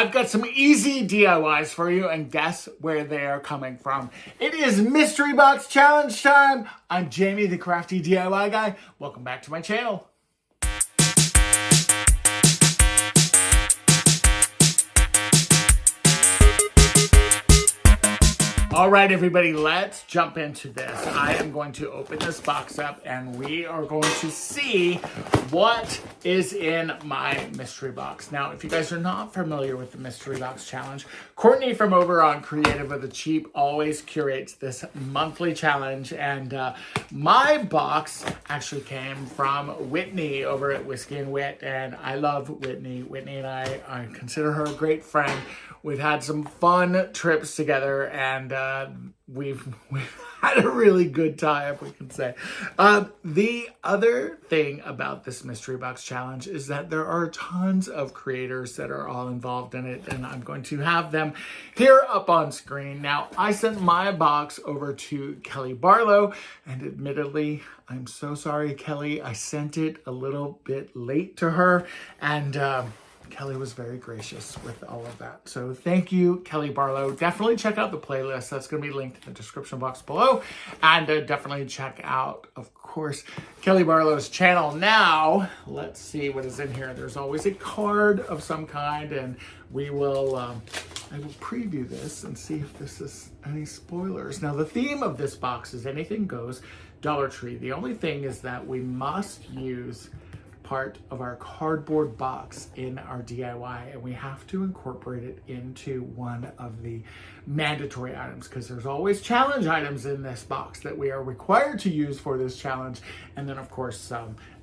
I've got some easy DIYs for you, and guess where they are coming from. It is Mystery Box Challenge time. I'm Jamie, the crafty DIY guy. Welcome back to my channel. All right, everybody, let's jump into this. I am going to open this box up and we are going to see what is in my mystery box. Now, if you guys are not familiar with the mystery box challenge, Courtney from over on Creative with the Cheap always curates this monthly challenge. And my box actually came from Whitney over at Whiskey and Wit. And I love Whitney. Whitney and I consider her a great friend. We've had some fun trips together, and we've had a really good time, we can say. The other thing about this mystery box challenge is that there are tons of creators that are all involved in it, and I'm going to have them here up on screen. Now, I sent my box over to Kelly Barlow, and admittedly, I'm so sorry, Kelly. I sent it a little bit late to her, and Kelly was very gracious with all of that. So thank you, Kelly Barlow. Definitely check out the playlist. That's going to be linked in the description box below. And definitely check out, of course, Kelly Barlow's channel. Now, let's see what is in here. There's always a card of some kind, and we will, I will preview this and see if this is any spoilers. Now, the theme of this box is anything goes, Dollar Tree. The only thing is that we must use part of our cardboard box in our DIY, and we have to incorporate it into one of the mandatory items, because there's always challenge items in this box that we are required to use for this challenge, and then of course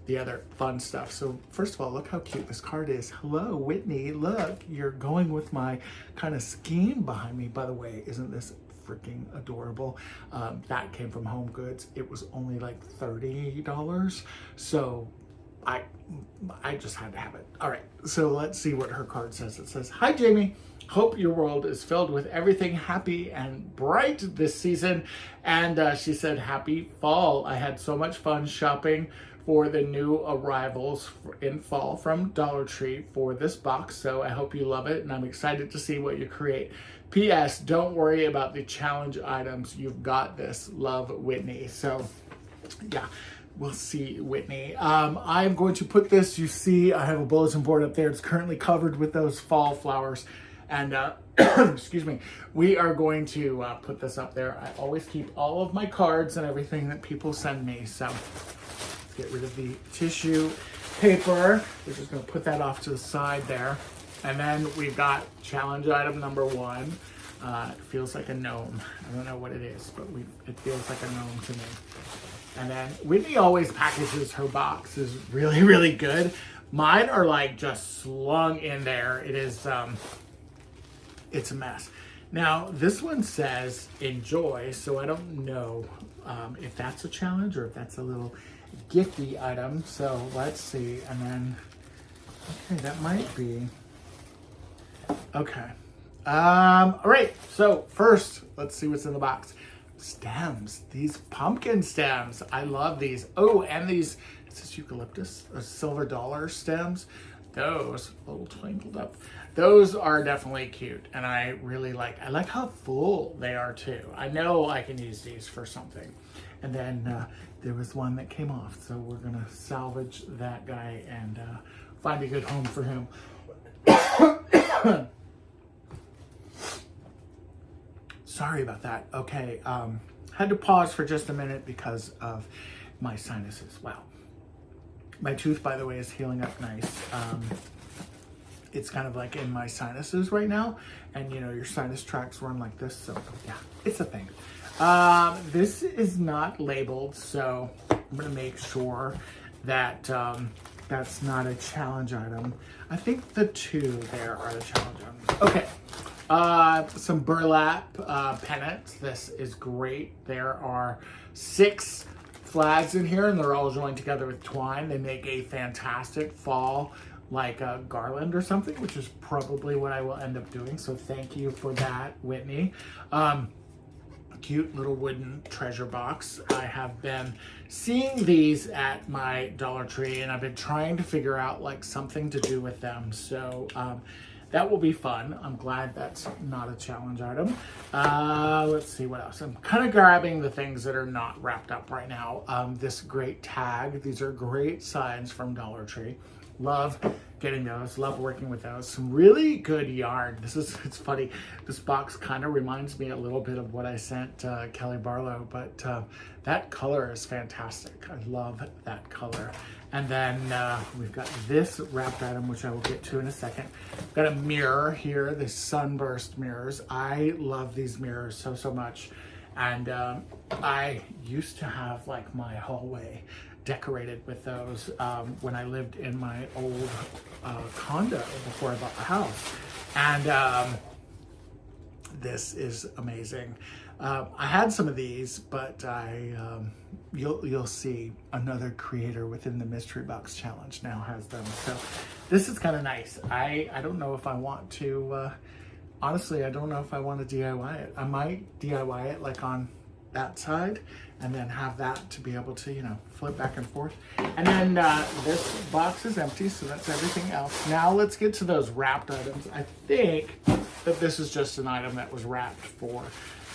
the other fun stuff. So first of all, look how cute this card is. Hello, Whitney. Look, you're going with my kind of scheme behind me. By the way, isn't this freaking adorable? That came from Home Goods. It was only like $30, so I just had to have it. All right, so let's see what her card says. It says, "Hi, Jamie. Hope your world is filled with everything happy and bright this season." And she said, "Happy fall. I had so much fun shopping for the new arrivals in fall from Dollar Tree for this box. So I hope you love it, and I'm excited to see what you create. P.S. Don't worry about the challenge items. You've got this. Love, Whitney." So, yeah. We'll see, Whitney. I'm going to put this, you see, I have a bulletin board up there. It's currently covered with those fall flowers. And, excuse me, we are going to put this up there. I always keep all of my cards and everything that people send me. So let's get rid of the tissue paper. We're just going to put that off to the side there. And then we've got challenge item number 1. It feels like a gnome. I don't know what it is, but it feels like a gnome to me. And then Whitney always packages her boxes really, really good. Mine are like just slung in there. It is, it's a mess. Now, this one says enjoy, so I don't know if that's a challenge or if that's a little gifty item. So let's see. And then, okay, that might be. Okay. All right, so first, let's see what's in the box. Stems, these pumpkin stems. I love these. Oh, and these, it says eucalyptus, silver dollar stems. Those, a little twinkled up. Those are definitely cute, and I like how full they are too. I know I can use these for something. And then there was one that came off, so we're gonna salvage that guy and find a good home for him. Sorry about that. Okay, had to pause for just a minute because of my sinuses. Wow. My tooth, by the way, is healing up nice. It's kind of like in my sinuses right now, and you know, your sinus tracts run like this, so yeah, it's a thing. This is not labeled, so I'm gonna make sure that that's not a challenge item. I think the 2 there are the challenge items. Okay. Some burlap pennants. This is great. There are 6 flags in here, and they're all joined together with twine. They make a fantastic fall, like a garland or something, which is probably what I will end up doing. So thank you for that, Whitney. Cute little wooden treasure box. I have been seeing these at my Dollar Tree, and I've been trying to figure out like something to do with them. So that will be fun. I'm glad that's not a challenge item. Let's see what else. I'm kind of grabbing the things that are not wrapped up right now. This great tag. These are great signs from Dollar Tree. Love getting those. Love working with those. Some really good yarn. It's funny. This box kind of reminds me a little bit of what I sent Kelly Barlow, but that color is fantastic. I love that color. And then we've got this wrapped item, which I will get to in a second. I've got a mirror here, the sunburst mirrors. I love these mirrors so much. And I used to have like my hallway decorated with those when I lived in my old condo before I bought the house. And this is amazing. I had some of these, but you'll see another creator within the Mystery Box Challenge now has them. So this is kind of nice. I don't know if I want to, honestly, I don't know if I want to DIY it. I might DIY it like on that side and then have that to be able to, you know, flip back and forth. And then this box is empty, so that's everything else. Now let's get to those wrapped items. I think that this is just an item that was wrapped for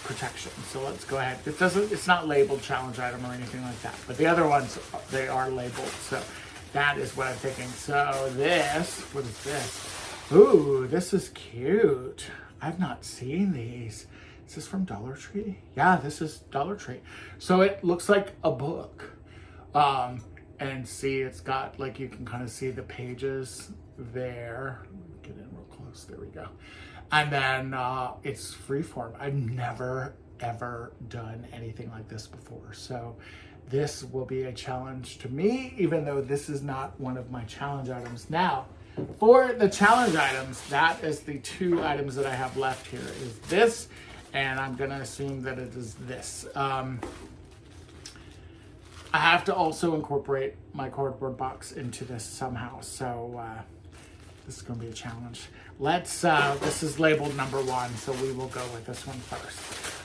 protection. So let's go ahead. It's not labeled challenge item or anything like that, but the other ones, they are labeled. So that is what I'm thinking. So this, what is this? Ooh, this is cute. I've not seen these. Is this from Dollar Tree? Yeah, this is Dollar Tree. So it looks like a book. And see, it's got, like, you can kind of see the pages there. Get in real close. There we go. And then it's freeform. I've never, ever done anything like this before. So this will be a challenge to me, even though this is not one of my challenge items. Now, for the challenge items, that is the two items that I have left here. Is this, and I'm going to assume that it is this. I have to also incorporate my cardboard box into this somehow. So this is going to be a challenge. Let's, this is labeled number 1, so we will go with this one first.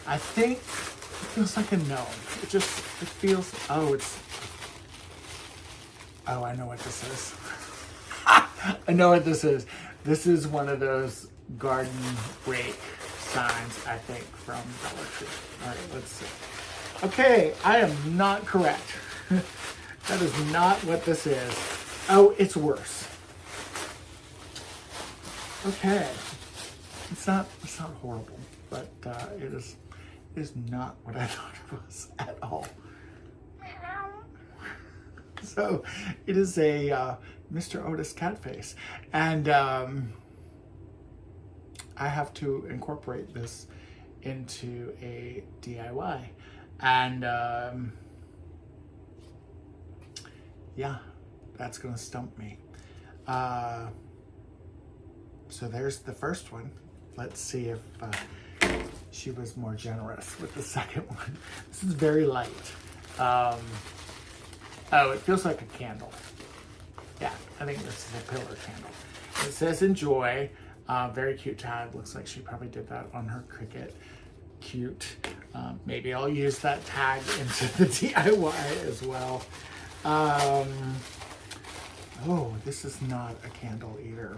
I think it feels like a gnome. It feels, oh, I know what this is. I know what this is. This is one of those garden rake signs, I think, from Dollar Tree. All right, let's see. Okay, I am not correct. That is not what this is. Oh, it's worse. Okay, it's not horrible, but it is not what I thought it was at all. So it is a Mr. Otis cat face, and I have to incorporate this into a DIY, and yeah, that's gonna stump me. So there's the first one. Let's see if she was more generous with the second one. This is very light. Oh, it feels like a candle. Yeah, I think this is a pillar candle. It says enjoy. Very cute tag. Looks like she probably did that on her Cricut. Cute. Maybe I'll use that tag into the DIY as well. Oh, this is not a candle either.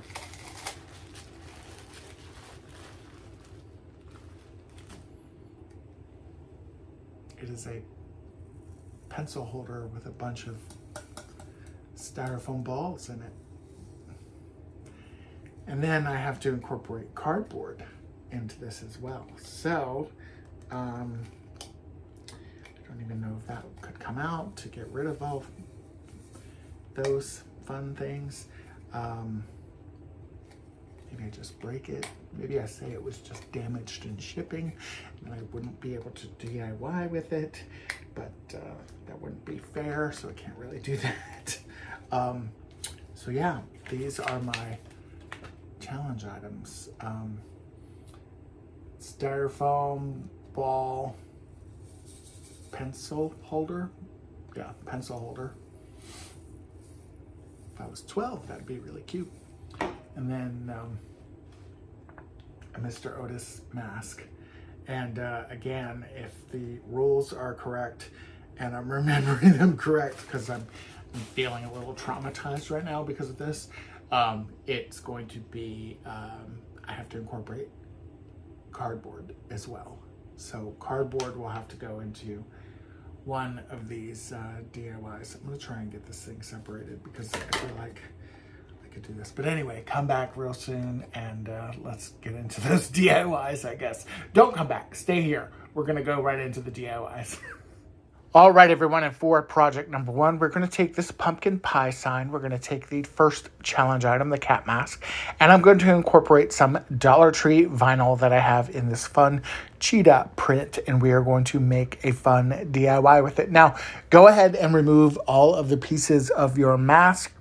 It is a pencil holder with a bunch of styrofoam balls in it. And then I have to incorporate cardboard into this as well. So, I don't even know if that could come out to get rid of all those fun things. Maybe I just break it. Maybe I say it was just damaged in shipping and I wouldn't be able to DIY with it, but that wouldn't be fair, so I can't really do that. So yeah, these are my challenge items. Styrofoam ball pencil holder. Yeah, pencil holder. If I was 12, that'd be really cute. And then a Mr. Otis mask. And again, if the rules are correct and I'm remembering them correct, because I'm feeling a little traumatized right now because of this, it's going to be, I have to incorporate cardboard as well. So cardboard will have to go into one of these DIYs. I'm going to try and get this thing separated because I feel like I could do this. But anyway, come back real soon and let's get into those DIYs, I guess. Don't come back. Stay here. We're going to go right into the DIYs. All right, everyone, and for project number 1, we're going to take this pumpkin pie sign. We're going to take the first challenge item, the cat mask, and I'm going to incorporate some Dollar Tree vinyl that I have in this fun cheetah print, and we are going to make a fun DIY with it. Now, go ahead and remove all of the pieces of your mask.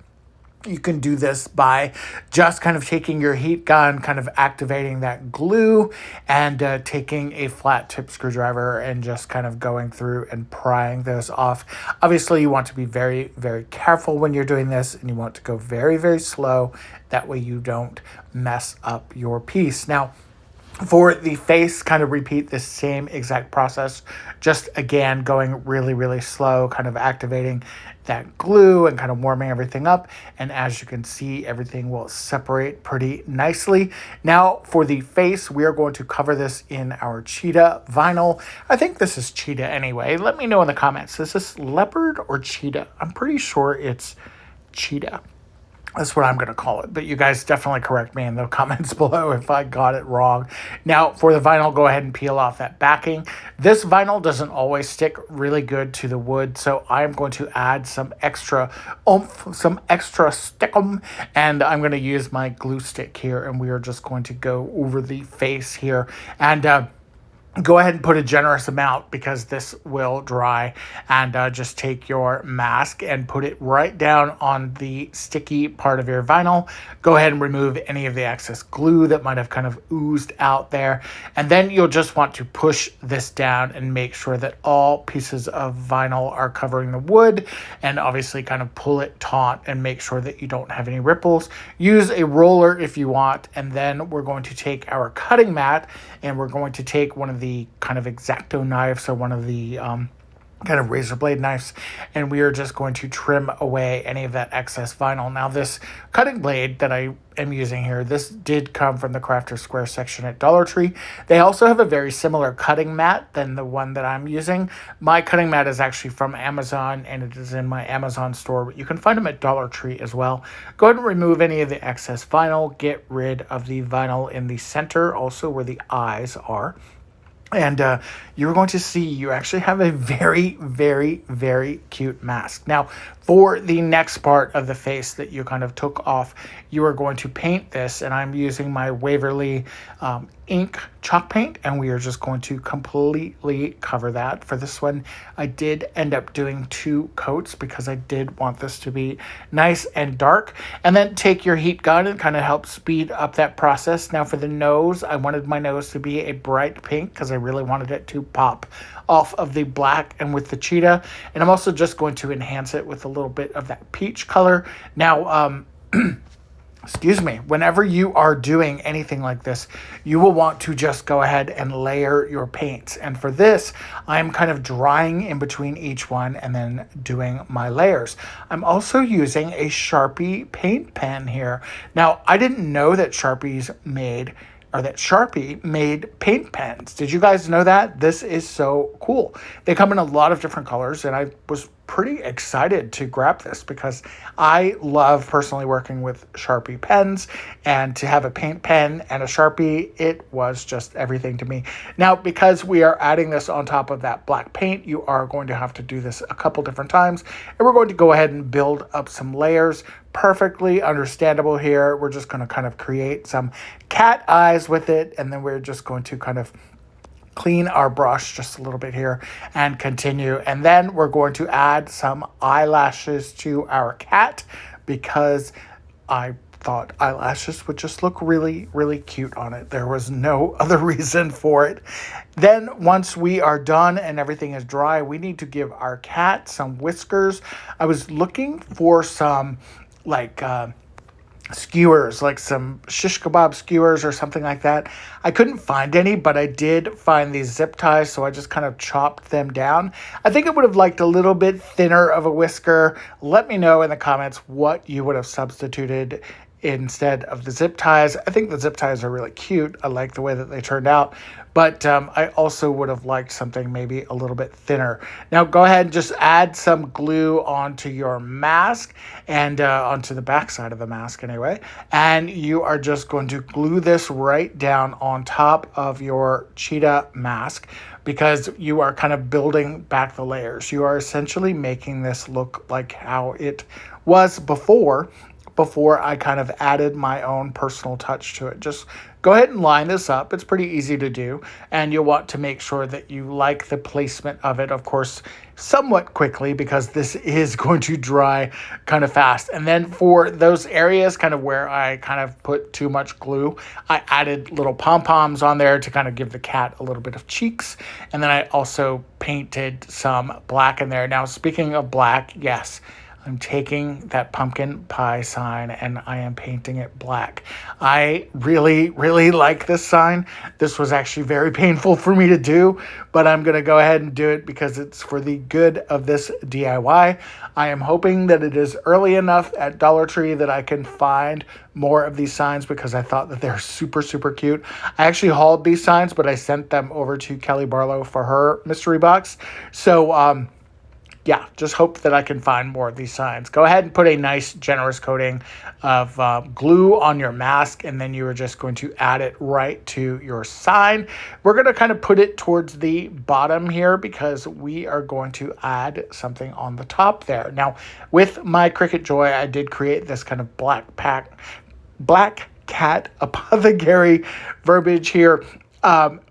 You can do this by just kind of taking your heat gun, kind of activating that glue, and taking a flat tip screwdriver and just kind of going through and prying those off. Obviously, you want to be very, very careful when you're doing this, and you want to go very, very slow. That way you don't mess up your piece. Now, for the face, kind of repeat the same exact process, just again going really, really slow, kind of activating that glue and kind of warming everything up. And as you can see, everything will separate pretty nicely. Now for the face, we are going to cover this in our cheetah vinyl. I think this is cheetah anyway. Let me know in the comments. Is this leopard or cheetah? I'm pretty sure it's cheetah. That's what I'm going to call it. But you guys definitely correct me in the comments below if I got it wrong. Now, for the vinyl, go ahead and peel off that backing. This vinyl doesn't always stick really good to the wood, so I'm going to add some extra oomph, some extra stickum, and I'm going to use my glue stick here, and we are just going to go over the face here. And go ahead and put a generous amount because this will dry, and just take your mask and put it right down on the sticky part of your vinyl. Go ahead and remove any of the excess glue that might have kind of oozed out there. And then you'll just want to push this down and make sure that all pieces of vinyl are covering the wood, and obviously kind of pull it taut and make sure that you don't have any ripples. Use a roller if you want, and then we're going to take our cutting mat and we're going to take one of the kind of X-Acto knives, or one of the kind of razor blade knives, and we are just going to trim away any of that excess vinyl. Now this cutting blade that I am using here, this did come from the Crafter Square section at Dollar Tree. They also have a very similar cutting mat than the one that I'm using. My cutting mat is actually from Amazon, and it is in my Amazon store, but you can find them at Dollar Tree as well. Go ahead and remove any of the excess vinyl. Get rid of the vinyl in the center, also where the eyes are. And you're going to see you actually have a very, very, very cute mask. Now, for the next part of the face that you kind of took off, you are going to paint this, and I'm using my Waverly ink chalk paint, and we are just going to completely cover that. For this one, I did end up doing 2 coats because I did want this to be nice and dark. And then take your heat gun and kind of help speed up that process. Now for the nose, I wanted my nose to be a bright pink because I really wanted it to pop off of the black and with the cheetah. And I'm also just going to enhance it with a little bit of that peach color. Now, excuse me, whenever you are doing anything like this, you will want to just go ahead and layer your paints. And for this, I'm kind of drying in between each one and then doing my layers. I'm also using a Sharpie paint pen here. Now, I didn't know that Sharpie made paint pens. Did you guys know that? This is so cool. They come in a lot of different colors, and I was pretty excited to grab this because I love personally working with Sharpie pens, and to have a paint pen and a Sharpie, it was just everything to me. Now, because we are adding this on top of that black paint, you are going to have to do this a couple different times, and we're going to go ahead and build up some layers. Perfectly understandable here. We're just going to kind of create some cat eyes with it, and then we're just going to kind of clean our brush just a little bit here and continue. And then we're going to add some eyelashes to our cat because I thought eyelashes would just look really, really cute on it. There was no other reason for it. Then once we are done and everything is dry, we need to give our cat some whiskers. I was looking for some skewers, like some shish kebab skewers or something like that. I couldn't find any, but I did find these zip ties, so I just kind of chopped them down. I think I would have liked a little bit thinner of a whisker. Let me know in the comments what you would have substituted instead of the zip ties. I think the zip ties are really cute. I like the way that they turned out. But I also would have liked something maybe a little bit thinner. Now go ahead and just add some glue onto your mask and onto the back side of the mask anyway. And you are just going to glue this right down on top of your cheetah mask because you are kind of building back the layers. You are essentially making this look like how it was before I kind of added my own personal touch to it. Just go ahead and line this up. It's pretty easy to do. And you'll want to make sure that you like the placement of it, of course, somewhat quickly because this is going to dry kind of fast. And then for those areas kind of where I kind of put too much glue, I added little pom-poms on there to kind of give the cat a little bit of cheeks. And then I also painted some black in there. Now, speaking of black, yes, I'm taking that pumpkin pie sign and I am painting it black. I really, really like this sign. This was actually very painful for me to do, but I'm going to go ahead and do it because it's for the good of this DIY. I am hoping that it is early enough at Dollar Tree that I can find more of these signs because I thought that they're super, super cute. I actually hauled these signs, but I sent them over to Kelly Barlow for her mystery box. So, yeah, just hope that I can find more of these signs. Go ahead and put a nice, generous coating of glue on your mask, and then you are just going to add it right to your sign. We're going to kind of put it towards the bottom here because we are going to add something on the top there. Now, with my Cricut Joy, I did create this kind of black cat apothecary verbiage here.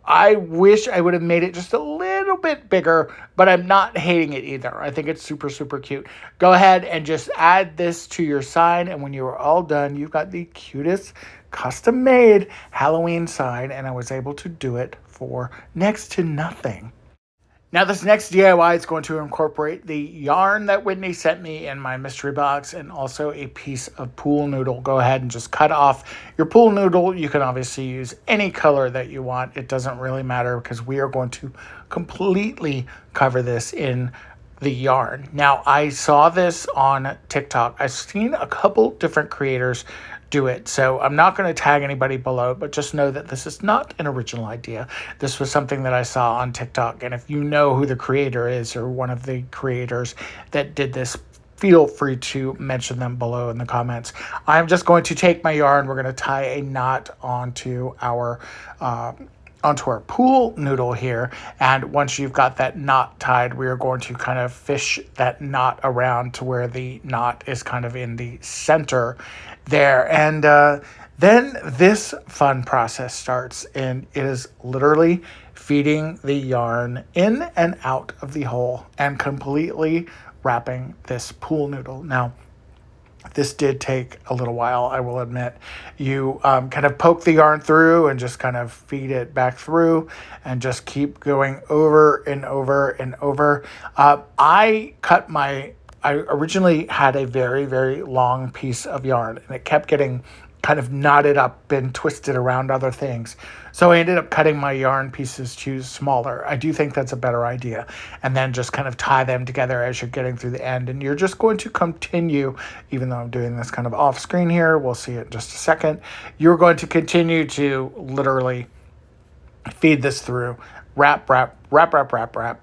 I wish I would have made it just a little bit bigger, but I'm not hating it either. I think it's super, super cute. Go ahead and just add this to your sign, and when you are all done, you've got the cutest custom-made Halloween sign, and I was able to do it for next to nothing. Now, this next DIY is going to incorporate the yarn that Whitney sent me in my mystery box and also a piece of pool noodle. Go ahead and just cut off your pool noodle. You can obviously use any color that you want. It doesn't really matter because we are going to completely cover this in the yarn. Now, I saw this on TikTok. I've seen a couple different creators do it. So I'm not going to tag anybody below, but just know that this is not an original idea. This was something that I saw on TikTok. And if you know who the creator is or one of the creators that did this, feel free to mention them below in the comments. I'm just going to take my yarn. We're going to tie a knot onto our pool noodle here. And once you've got that knot tied, we are going to kind of fish that knot around to where the knot is kind of in the center there. And then this fun process starts, and it is literally feeding the yarn in and out of the hole and completely wrapping this pool noodle. Now, this did take a little while, I will admit. You kind of poke the yarn through and just kind of feed it back through and just keep going over and over and over. I originally had a very, very long piece of yarn, and it kept getting kind of knotted up and twisted around other things. So I ended up cutting my yarn pieces to smaller. I do think that's a better idea. And then just kind of tie them together as you're getting through the end. And you're just going to continue, even though I'm doing this kind of off screen here, we'll see it in just a second. You're going to continue to literally feed this through. Wrap,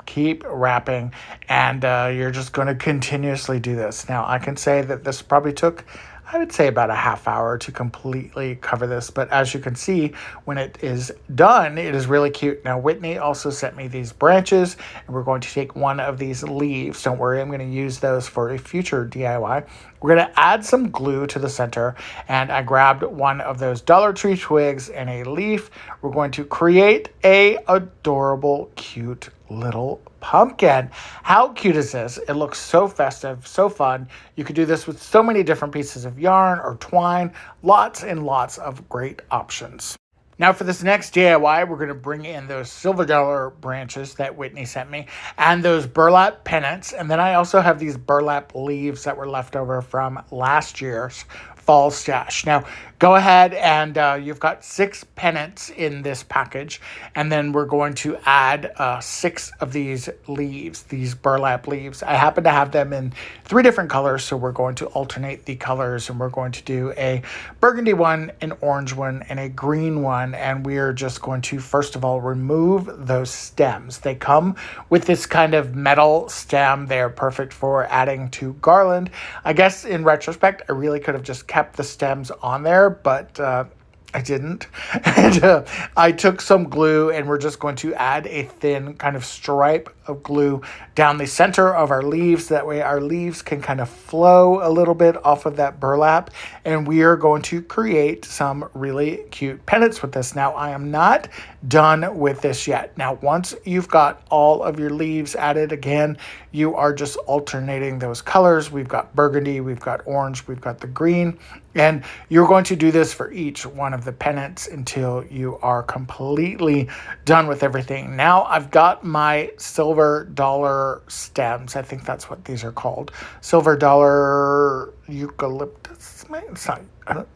keep wrapping, and you're just going to continuously do this. Now, I can say that this probably took, I would say, about a half hour to completely cover this, but as you can see, when it is done, it is really cute. Now, Whitney also sent me these branches, and we're going to take one of these leaves. Don't worry, I'm going to use those for a future DIY. We're going to add some glue to the center, and I grabbed one of those Dollar Tree twigs and a leaf. We're going to create a adorable, cute little pumpkin. How cute is this? It looks so festive, so fun. You could do this with so many different pieces of yarn or twine. Lots and lots of great options. Now for this next DIY, we're going to bring in those silver dollar branches that Whitney sent me and those burlap pennants. And then I also have these burlap leaves that were left over from last year's fall stash. Now, go ahead and you've got 6 pennants in this package, and then we're going to add 6 of these leaves, these burlap leaves. I happen to have them in 3 different colors, so we're going to alternate the colors, and we're going to do a burgundy one, an orange one, and a green one, and we're just going to, first of all, remove those stems. They come with this kind of metal stem. They're perfect for adding to garland. I guess in retrospect, I really could have just kept the stems on there, but I didn't. And I took some glue, and we're just going to add a thin kind of stripe of glue down the center of our leaves. That way our leaves can kind of flow a little bit off of that burlap, and we are going to create some really cute pennants with this. Now, I am not done with this yet. Now, once you've got all of your leaves added, again, you are just alternating those colors. We've got burgundy, we've got orange, we've got the green, and you're going to do this for each one of the pennants until you are completely done with everything. Now, I've got my silver dollar stems. I think that's what these are called. Silver dollar eucalyptus. It's not,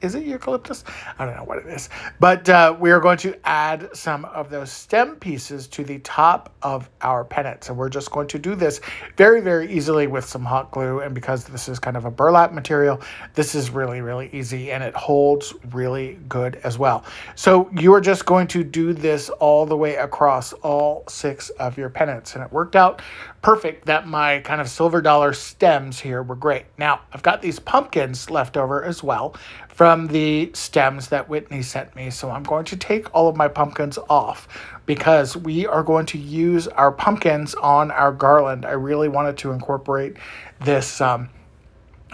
is it eucalyptus? I don't know what it is. But we are going to add some of those stem pieces to the top of our pennant. So we're just going to do this very, very easily with some hot glue. And because this is kind of a burlap material, this is really, really easy, and it holds really good as well. So you are just going to do this all the way across all 6 of your pennants. And it worked out perfect that my kind of silver dollar stems here were great. Now, I've got these pumpkins left over as well from the stems that Whitney sent me. So I'm going to take all of my pumpkins off because we are going to use our pumpkins on our garland. I really wanted to incorporate this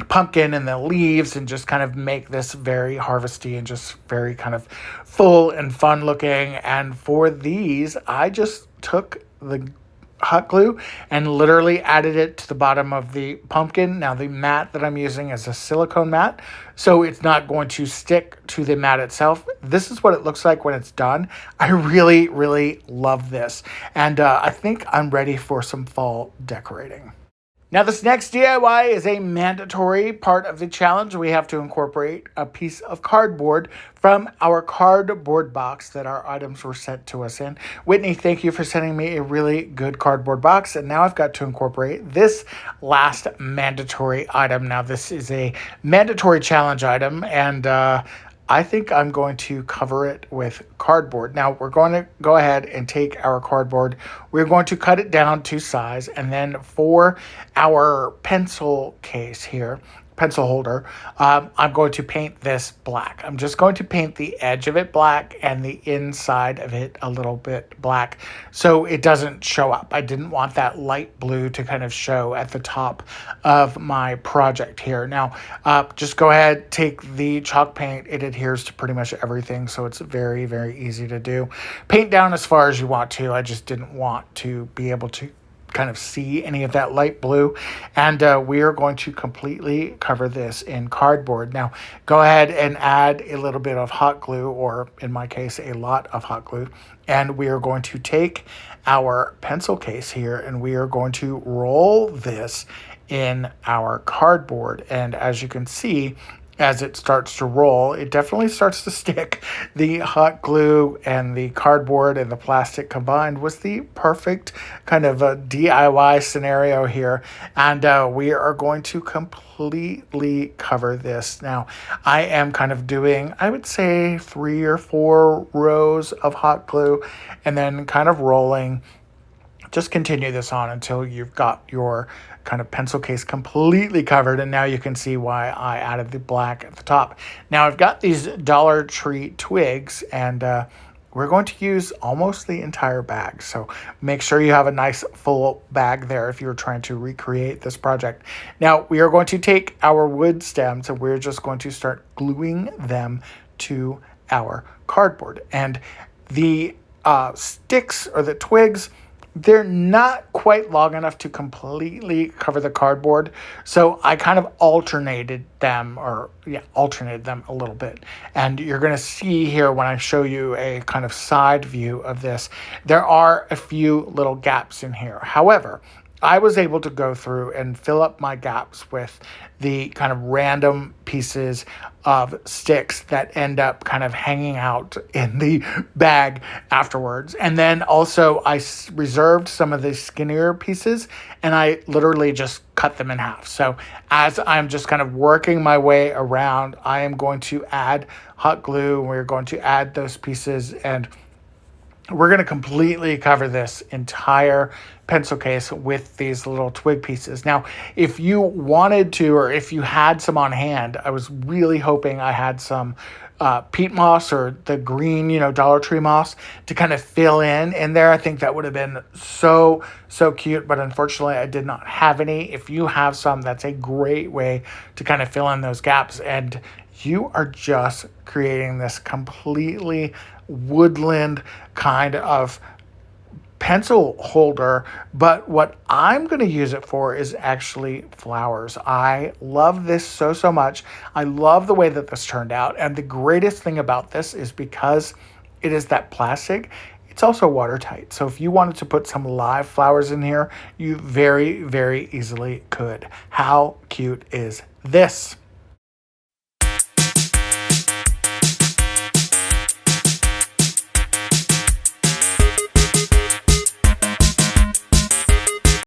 pumpkin and the leaves and just kind of make this very harvesty and just very kind of full and fun looking. And for these, I just took the hot glue and literally added it to the bottom of the pumpkin. Now, the mat that I'm using is a silicone mat, so it's not going to stick to the mat itself. This is what it looks like when it's done. I really, really love this, and I think I'm ready for some fall decorating. Now, this next DIY is a mandatory part of the challenge. We have to incorporate a piece of cardboard from our cardboard box that our items were sent to us in. Whitney, thank you for sending me a really good cardboard box. And now I've got to incorporate this last mandatory item. Now, this is a mandatory challenge item, and I think I'm going to cover it with cardboard. Now, we're going to go ahead and take our cardboard. We're going to cut it down to size. And then for our pencil case here, pencil holder, I'm going to paint this black. I'm just going to paint the edge of it black and the inside of it a little bit black so it doesn't show up. I didn't want that light blue to kind of show at the top of my project here. Now, just go ahead, take the chalk paint. It adheres to pretty much everything, so it's very, very easy to do. Paint down as far as you want to. I just didn't want to be able to kind of see any of that light blue, and we are going to completely cover this in cardboard. Now, go ahead and add a little bit of hot glue, or in my case, a lot of hot glue, and we are going to take our pencil case here and we are going to roll this in our cardboard. And as you can see, as it starts to roll, it definitely starts to stick. The hot glue and the cardboard and the plastic combined was the perfect kind of a DIY scenario here. And we are going to completely cover this. Now, I am kind of doing, I would say 3 or 4 rows of hot glue and then kind of rolling. Just continue this on until you've got your kind of pencil case completely covered, and now you can see why I added the black at the top. Now, I've got these Dollar Tree twigs, and we're going to use almost the entire bag. So make sure you have a nice full bag there if you're trying to recreate this project. Now, we are going to take our wood stems and we're just going to start gluing them to our cardboard. And the sticks or the twigs, they're not quite long enough to completely cover the cardboard. So I kind of alternated them a little bit. And you're going to see here when I show you a kind of side view of this, there are a few little gaps in here. However, I was able to go through and fill up my gaps with the kind of random pieces of sticks that end up kind of hanging out in the bag afterwards. And then also I reserved some of the skinnier pieces and I literally just cut them in half. So as I'm just kind of working my way around, I am going to add hot glue. We're going to add those pieces, and we're going to completely cover this entire pencil case with these little twig pieces. Now, if you wanted to, or if you had some on hand, I was really hoping I had some peat moss or the green, Dollar Tree moss to kind of fill in there. I think that would have been so cute, but unfortunately I did not have any. If you have some, that's a great way to kind of fill in those gaps, and you are just creating this completely woodland kind of pencil holder. But what I'm going to use it for is actually flowers. I love this so much. I love the way that this turned out. And the greatest thing about this is because it is that plastic, it's also watertight. So if you wanted to put some live flowers in here, you very easily could. How cute is this?